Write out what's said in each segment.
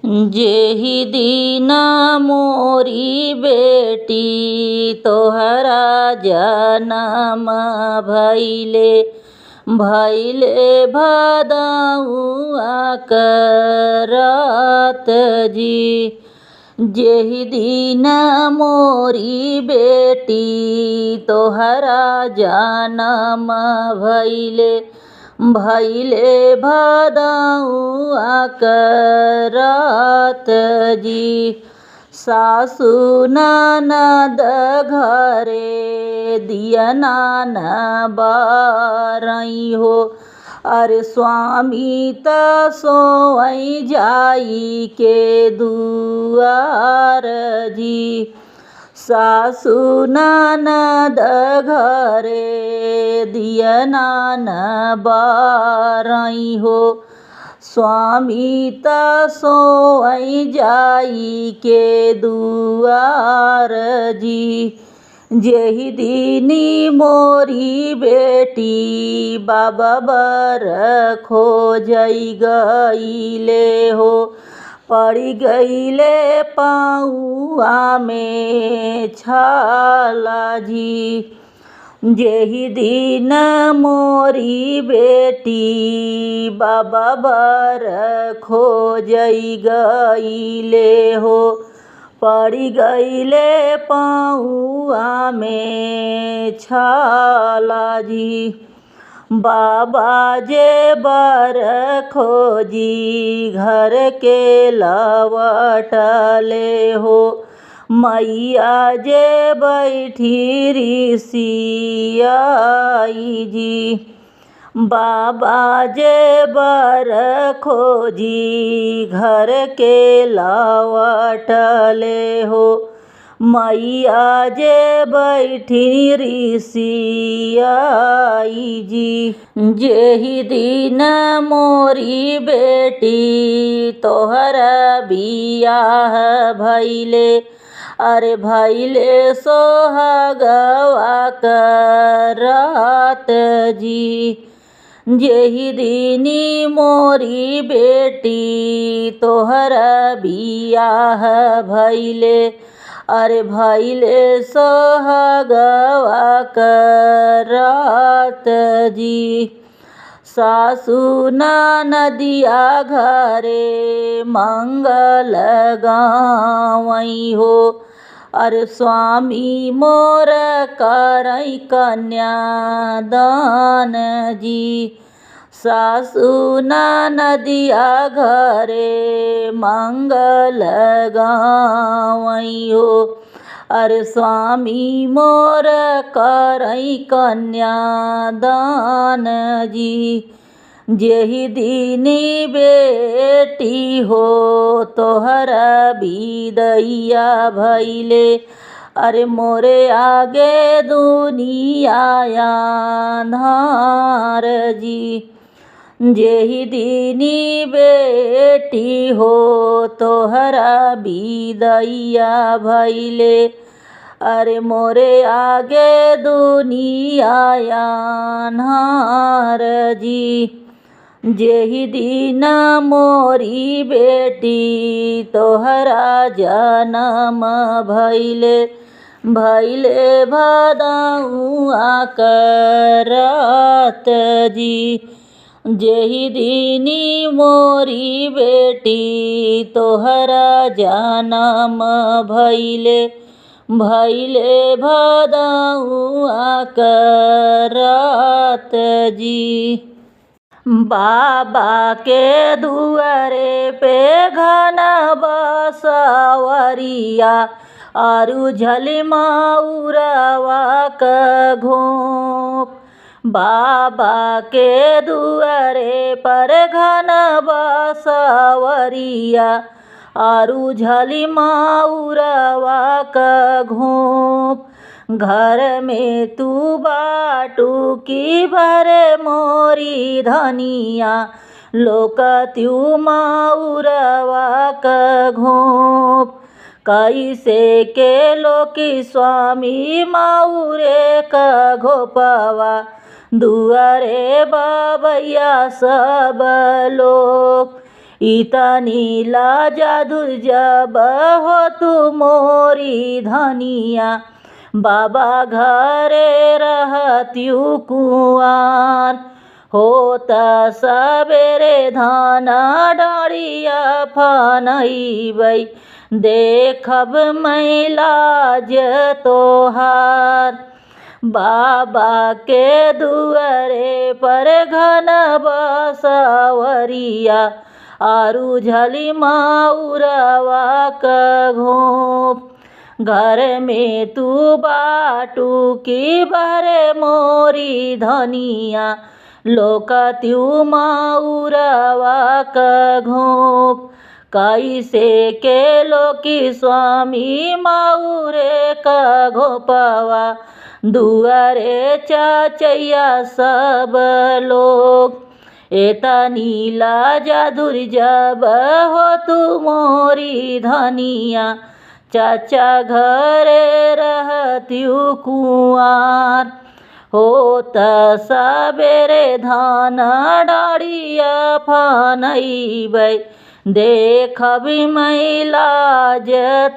जेहि दीना मोरी बेटी तोहरा जनम भइले भदउआ करत जी। जेहि दिन मोरी बेटी तोहरा जनम भइले भदउआ करत जी। सासु ननद घरे दियना न बारई हो। अरे स्वामी त सोई जाई के दुआर जी। सासु ननद घरे दियना न बारई हो। स्वामी त सोई जाई के दुआर जी। जेहि दीनी मोरी बेटी बाबा बर खोजई गईले हो। पड़ी गईले पाउआ में छाला जी। जेहि दिन मोरी बेटी बाबा बर खोजई गईले हो। पड़ी गईले पाउआ में छाला जी। बाबा जे बर खोजी घर के लवटले हो। मैया जे बैठी ऋषियाई जी। बाबा जे बर खोजी घर के लवटले हो। मैया जे बैठी ऋषियाई जी। जेहि दिन मोरी बेटी तोहर बियाह भइले अरे भइले सोहगवा करत जी। जेहि दिनी मोरी बेटी तोहर बियाह भइले अरे भइले सोहगवा करत जी। सासु ननदिया घरे मंगल गावई हो। अरे स्वामी मोर करई कन्यादान जी। सासु ननदिया घरे मंगल गावई हो। अरे स्वामी मोर करई कन्यादान जी। जेहि दीनी बेटी हो तोहर बिदैया भइले अरे मोरे आगे दुनिया अंधार जी। जेहि दीनी बेटी हो तोहरा बिदैया भइले अरे मोरे आगे दुनिया अन्हार जी। जेहि दिन मोरी बेटी तोहरा जनम भइले भदउआ करत जी। जेहि दिनी मोरी बेटी तोहरा जनम भइले भदउआ करत जी। बाबा के दुआरे पे घन बसवरिया आरु झलिमउरवा क घोप। बाबा के दुआरे पर घन बसवरिया आरु झलिमउरवा क घोप। घर में तू बाटू की भरे मोरी धनिया लोक त्यू मउरवा क घोप। कैसे के लोकी स्वामी मऊरे क घोपवा दुआरे बबैया सब लोग इतनी ला जादू जब हो तू मोरी धनिया, बाबा घरे रहत्यू कुआर। होता सबेरे धान डाँडिया फनैबै, देखब मैलाज तोहार। बाबा के दुआरे पर घन बसवरिया, आरु झली माउरवा क घोप। घर में तू बाटू की भरे मोरी धनिया, लोकत्यू माउरवा क घोप। कैसे के लोकी स्वामी माउरे क घोपवा, दुआरे चाचैया सब लोग। एतनी ला जादू जब हो तू मोरी धनिया, चाचा घरे रहत्यू कुआर। होत सबेरे धान डाँडिया फनैबै, देखबी मैलाज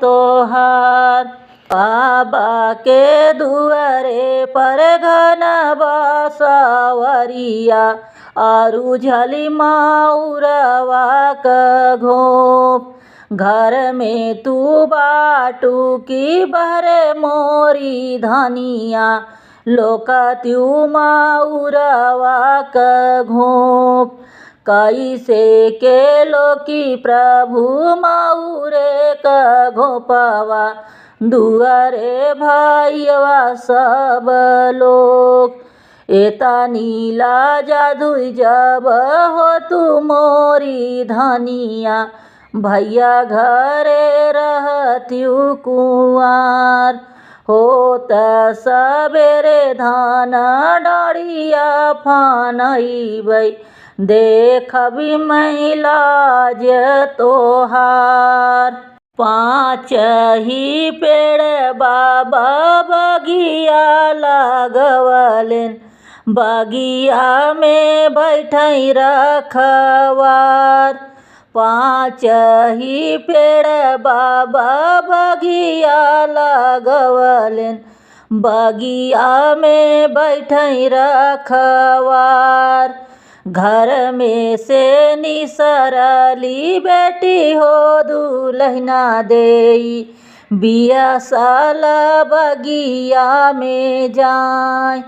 तोहार। बाबा के दुआरे पर घन बसवरिया, आरु झली माउरवा क घोप। घर में तू बाटू की भरे मोरी धनिया, लोकत्यू माउरवा क घोप। कैसे के लोकी प्रभु माउरे क घोपवा, दुआरे भैया सब लोग। एतनी ला जादू जब हो तू मोरी धनिया, भैया घरे रहत्यू कुआर। होत सबेरे धान डाँडिया फनैबै, देखबी मैलाज तोहार। पाँच ही पेड़ बाबा बगिया लगवलेन, बगिया में बैठई रखवार। पाँच ही पेड़ बाबा बगिया लगवलेन, बगिया में बैठई रखवार। घर में से निसरली बेटी हो दुल्हना देई, बिया साल बगिया में जाय।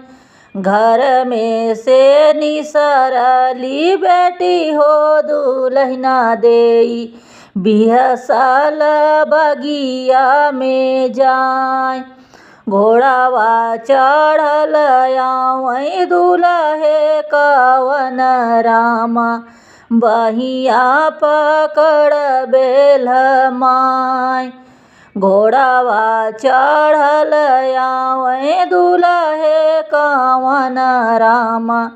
घर में से निसरली बेटी हो दुल्हना देई, बिया साल बगिया में जाय। घोड़ावा चढ़ल आवै दुल्हे कवन रामा, बहिया पकड़ बेल माय। घोड़ावा चढ़ल आवै दुल्हे कवन रामा,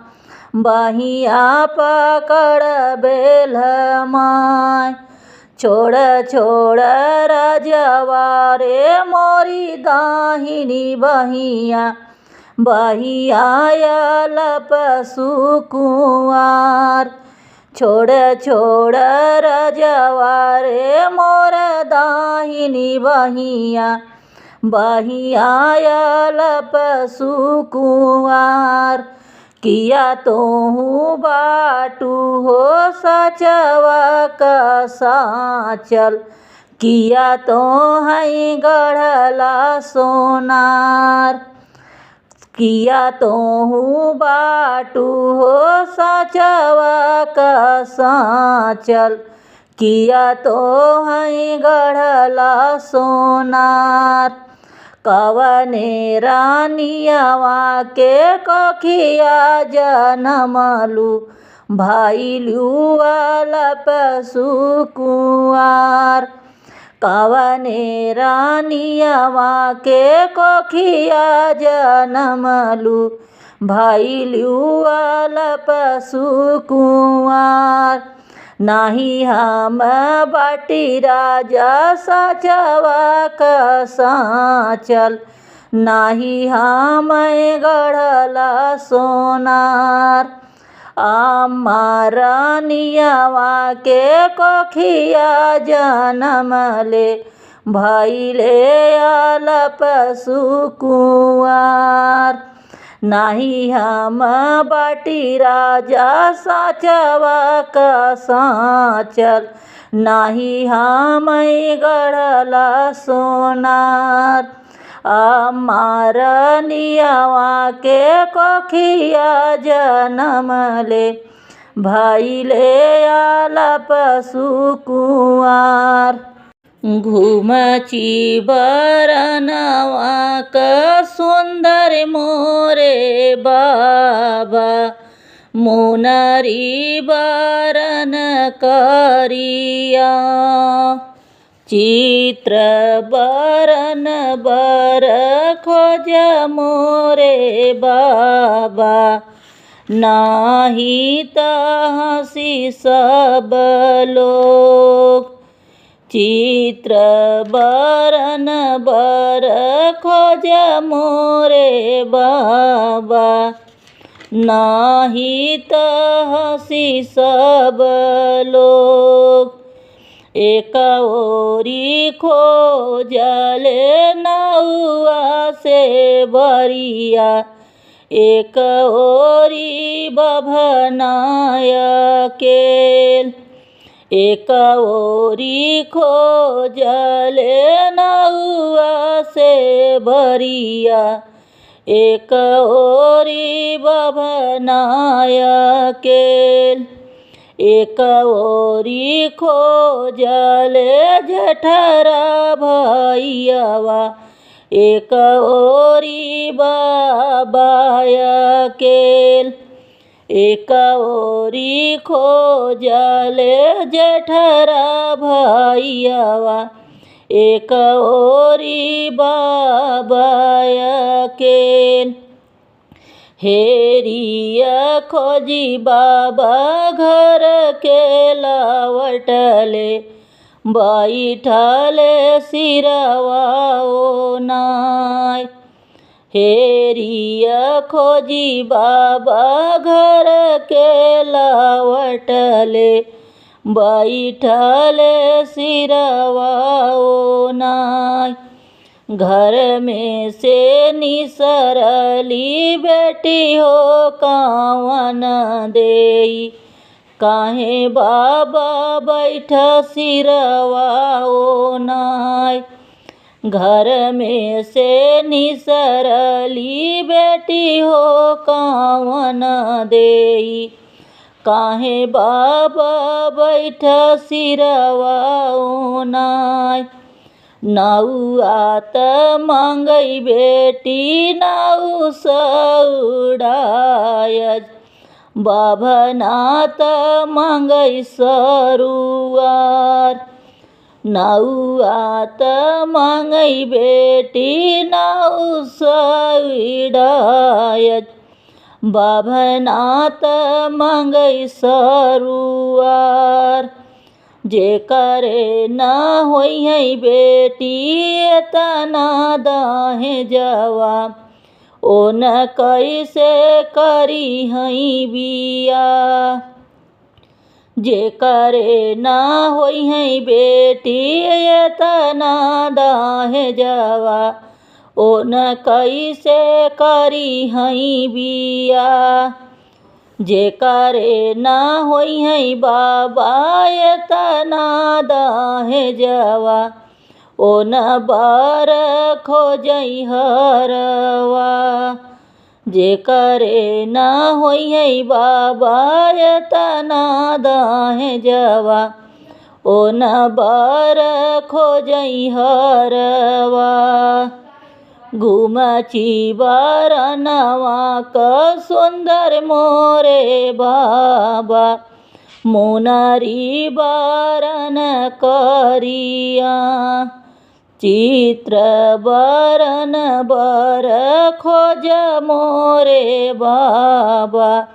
बहिया पकड़ बेल माय। छोड़ छोड़ राजवा रे मोरी दाहिनी बहिया, बहिया लपसु कुआर। छोड़ छोड़ राजवा रे मोर दाहिनी बहिया, बहिया लपसु कुआर। किया तोहू बाटू हो सचवा का साचल, किया तो हैं गढ़ला सोनार। किया तोहू बाटू हो सचवा का साचल, किया तो हैं गढ़ला सोनार। कवने रानियावा के कखिया जनमलू, भइलू लपसु कुआर। कवने रानियावा के कखिया जनमलू, भइलू लपसु कुआर। नाही हम बाटी राजा सचवा का साचल, नाही हम गढ़ला सोनार। रानियावा के कोखिया जनम ले भैले अलप सुकुंवार। नाही हम बाटी राजा साचवा का साचल, नाही हम गढ़ला सोनार। रानियावा के कोखिया जनम ले भैले अलप सुकुंवार। घुमची बरनवा का सुंदर मोरे बाबा, मुनरी बरन करिया। चित्र बरन बर खोज मोरे बाबा, नाही त हंसी सब लोग। चित्र बरन बर खोज मोरे बाबा, नाही त हंसी सब लोग। एक ओरी खोजले नौआ से बरिया, एक ओरी बभनाय केल। एक ओरी खोजले नौआ से बरिया, एक ओरी बभनाय केल। एक ओरी खोजले जेठरा भैयावा, एक ओरी बाबाय केल। एक ओरी खोजले जेठरा भैयावा, एक ओरी बाबाय केल। हेरिया खोजी बाबा घर के लावटले, बैठले सिरवा ओनाय। हेरिया खोजी बाबा घर के लावटले, बैठले सिरवा ओनाय। घर में से निसरली बेटी हो कावन देई, काहे बाबा बैठ सिरवा ओनाय। घर में से निसरली बेटी हो कावन देई, काहे बाबा बैठ सिरवा ओनाय। नौआत मांगई बेटी नौ सौड़ायज, बाभनात मांगई सरुआर। नौआत मांगई बेटी नौ सौड़ायज, बाभनात मांगई सरुआर। जेकरे न होई है बेटी तना दाहे जवा, ओन कैसे करी हई बिया। जेकरे न होई है बेटी तना दाहे जवा, ओन कैसे करी हई बिया। जेकरे न होई है बाबा तना दाहे जवा, ओन बार खोजई हरवा। जेकरे न होई है बाबा तना दाहे जवा, ओन बार खोजई हरवा। घुमची बरनवा का सुंदर मोरे बाबा, मुनरी बरन करिया। चित्र बरन बर खोज मोरे बाबा,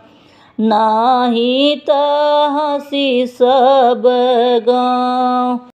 नाही त हंसी सब गाँव।